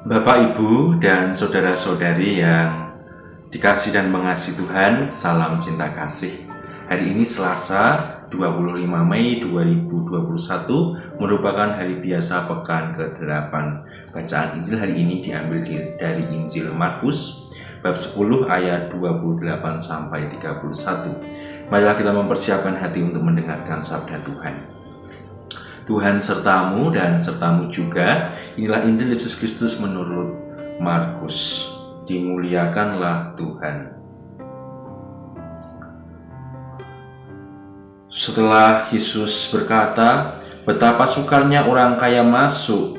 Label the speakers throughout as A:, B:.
A: Bapak, Ibu, dan saudara-saudari yang dikasih dan mengasihi Tuhan, salam cinta kasih. Hari ini Selasa 25 Mei 2021 merupakan hari biasa pekan ke-8. Bacaan Injil hari ini diambil dari Injil Markus bab 10 ayat 28 sampai 31. Marilah kita mempersiapkan hati untuk mendengarkan sabda Tuhan. Tuhan sertamu dan sertamu juga. Inilah Injil Yesus Kristus menurut Markus. Dimuliakanlah Tuhan. Setelah Yesus berkata, betapa sukarnya orang kaya masuk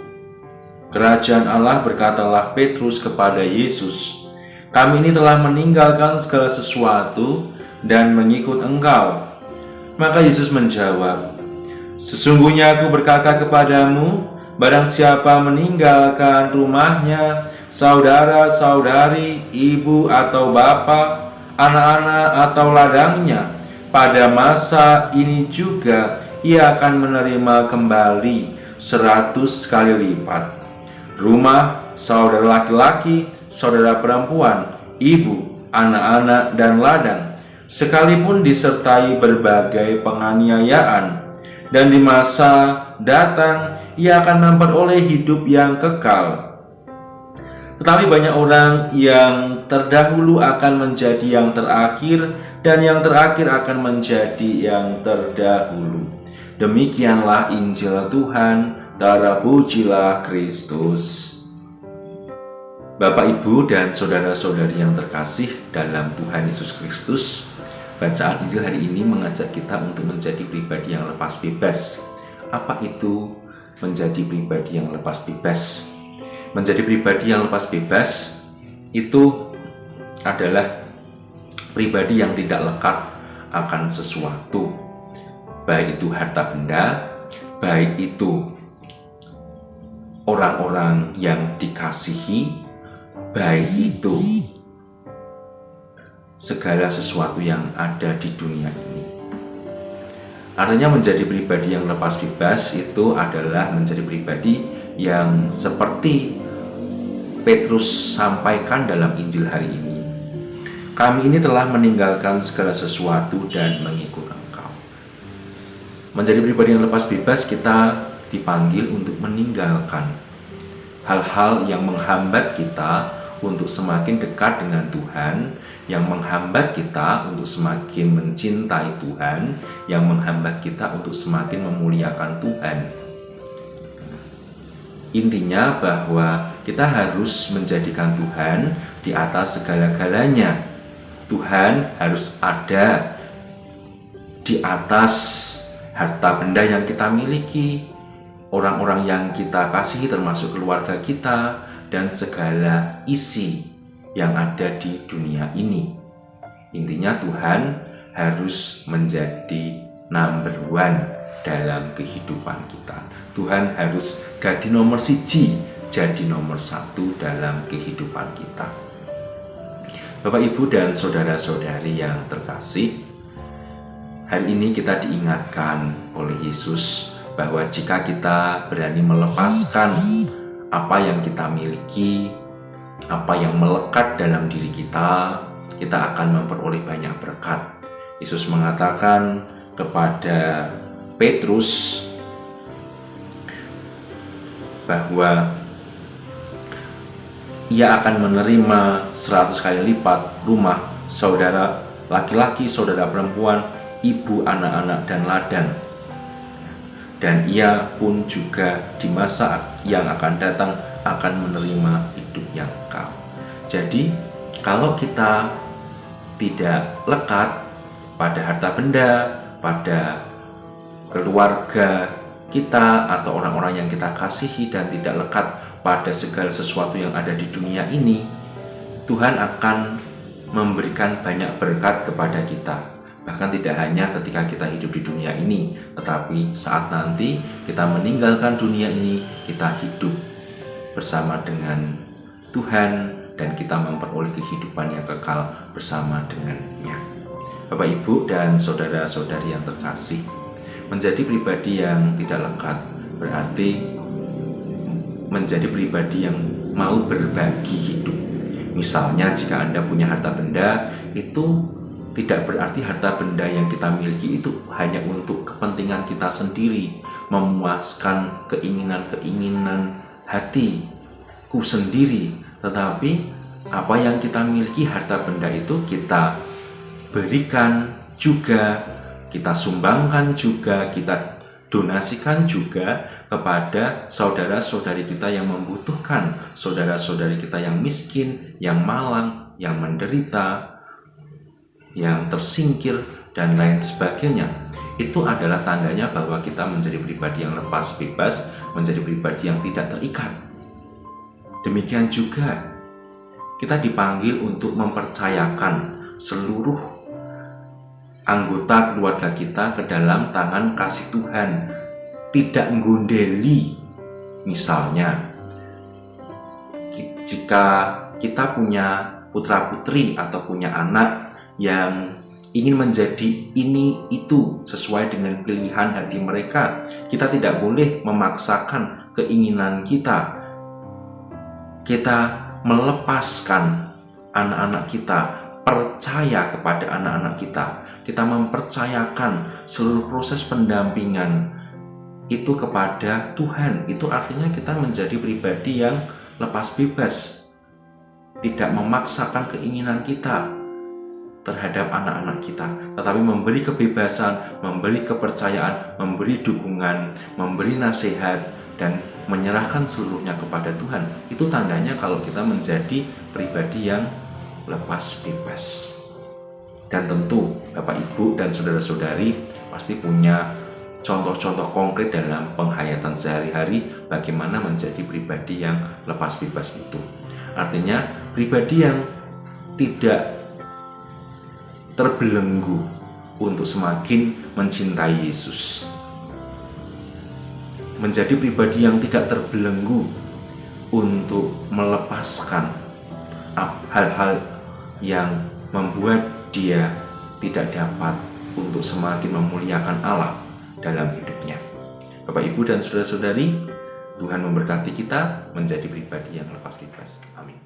A: kerajaan Allah, berkatalah Petrus kepada Yesus, kami ini telah meninggalkan segala sesuatu dan mengikut Engkau. Maka Yesus menjawab, sesungguhnya aku berkata kepadamu, barang siapa meninggalkan rumahnya, saudara-saudari, ibu atau bapa, anak-anak atau ladangnya, pada masa ini juga ia akan menerima kembali 100 kali lipat. Rumah, saudara laki-laki, saudara perempuan, ibu, anak-anak, dan ladang, sekalipun disertai berbagai penganiayaan, dan di masa datang ia akan memperoleh hidup yang kekal. Tetapi banyak orang yang terdahulu akan menjadi yang terakhir, dan yang terakhir akan menjadi yang terdahulu. Demikianlah Injil Tuhan, terpujilah Kristus. Bapak, Ibu, dan saudara-saudari yang terkasih dalam Tuhan Yesus Kristus, bacaan Injil hari ini mengajak kita untuk menjadi pribadi yang lepas bebas. Apa itu menjadi pribadi yang lepas bebas? Menjadi pribadi yang lepas bebas itu adalah pribadi yang tidak lekat akan sesuatu, baik itu harta benda, baik itu orang-orang yang dikasihi, baik itu segala sesuatu yang ada di dunia ini. Artinya menjadi pribadi yang lepas bebas itu adalah menjadi pribadi yang seperti Petrus sampaikan dalam Injil hari ini. Kami ini telah meninggalkan segala sesuatu dan mengikut Engkau. Menjadi pribadi yang lepas bebas, kita dipanggil untuk meninggalkan hal-hal yang menghambat kita untuk semakin dekat dengan Tuhan, yang menghambat kita untuk semakin mencintai Tuhan, yang menghambat kita untuk semakin memuliakan Tuhan. Intinya bahwa kita harus menjadikan Tuhan di atas segala-galanya. Tuhan harus ada di atas harta benda yang kita miliki, orang-orang yang kita kasihi termasuk keluarga kita, dan segala isi yang ada di dunia ini. Intinya Tuhan harus menjadi number one dalam kehidupan kita. Tuhan harus jadi nomor siji, jadi nomor satu dalam kehidupan kita. Bapak, Ibu, dan saudara-saudari yang terkasih, hari ini kita diingatkan oleh Yesus bahwa jika kita berani melepaskan apa yang kita miliki, apa yang melekat dalam diri kita, kita akan memperoleh banyak berkat. Yesus mengatakan kepada Petrus bahwa ia akan menerima 100 kali lipat rumah, saudara laki-laki, saudara perempuan, ibu, anak-anak, dan ladang. Dan ia pun juga di masa yang akan datang akan menerima hidup yang kekal. Jadi kalau kita tidak lekat pada harta benda, pada keluarga kita atau orang-orang yang kita kasihi, dan tidak lekat pada segala sesuatu yang ada di dunia ini, Tuhan akan memberikan banyak berkat kepada kita. Bahkan tidak hanya ketika kita hidup di dunia ini, tetapi saat nanti kita meninggalkan dunia ini, kita hidup bersama dengan Tuhan dan kita memperoleh kehidupan yang kekal bersama dengannya. Bapak, Ibu, dan saudara-saudari yang terkasih, menjadi pribadi yang tidak lekat berarti menjadi pribadi yang mau berbagi hidup. Misalnya jika Anda punya harta benda, itu tidak berarti harta benda yang kita miliki itu hanya untuk kepentingan kita sendiri, memuaskan keinginan-keinginan hatiku sendiri. Tetapi apa yang kita miliki, harta benda itu kita berikan juga, kita sumbangkan juga, kita donasikan juga kepada saudara-saudari kita yang membutuhkan, saudara-saudari kita yang miskin, yang malang, yang menderita, yang tersingkir, dan lain sebagainya. Itu adalah tandanya bahwa kita menjadi pribadi yang lepas bebas, menjadi pribadi yang tidak terikat. Demikian juga kita dipanggil untuk mempercayakan seluruh anggota keluarga kita ke dalam tangan kasih Tuhan, tidak menggundeli. Misalnya, jika kita punya putra-putri atau punya anak yang ingin menjadi ini itu sesuai dengan pilihan hati mereka, kita tidak boleh memaksakan keinginan kita. Kita melepaskan anak-anak kita, percaya kepada anak-anak kita. Kita mempercayakan seluruh proses pendampingan itu kepada Tuhan. Itu artinya kita menjadi pribadi yang lepas bebas, tidak memaksakan keinginan kita terhadap anak-anak kita, tetapi memberi kebebasan, memberi kepercayaan, memberi dukungan, memberi nasihat, dan menyerahkan seluruhnya kepada Tuhan. Itu tandanya kalau kita menjadi pribadi yang lepas bebas. Dan tentu Bapak Ibu dan saudara-saudari pasti punya contoh-contoh konkret dalam penghayatan sehari-hari bagaimana menjadi pribadi yang lepas bebas itu. Artinya pribadi yang tidak terbelenggu untuk semakin mencintai Yesus. Menjadi pribadi yang tidak terbelenggu untuk melepaskan hal-hal yang membuat dia tidak dapat untuk semakin memuliakan Allah dalam hidupnya. Bapak, Ibu, dan saudara-saudari, Tuhan memberkati kita menjadi pribadi yang lepas bebas. Amin.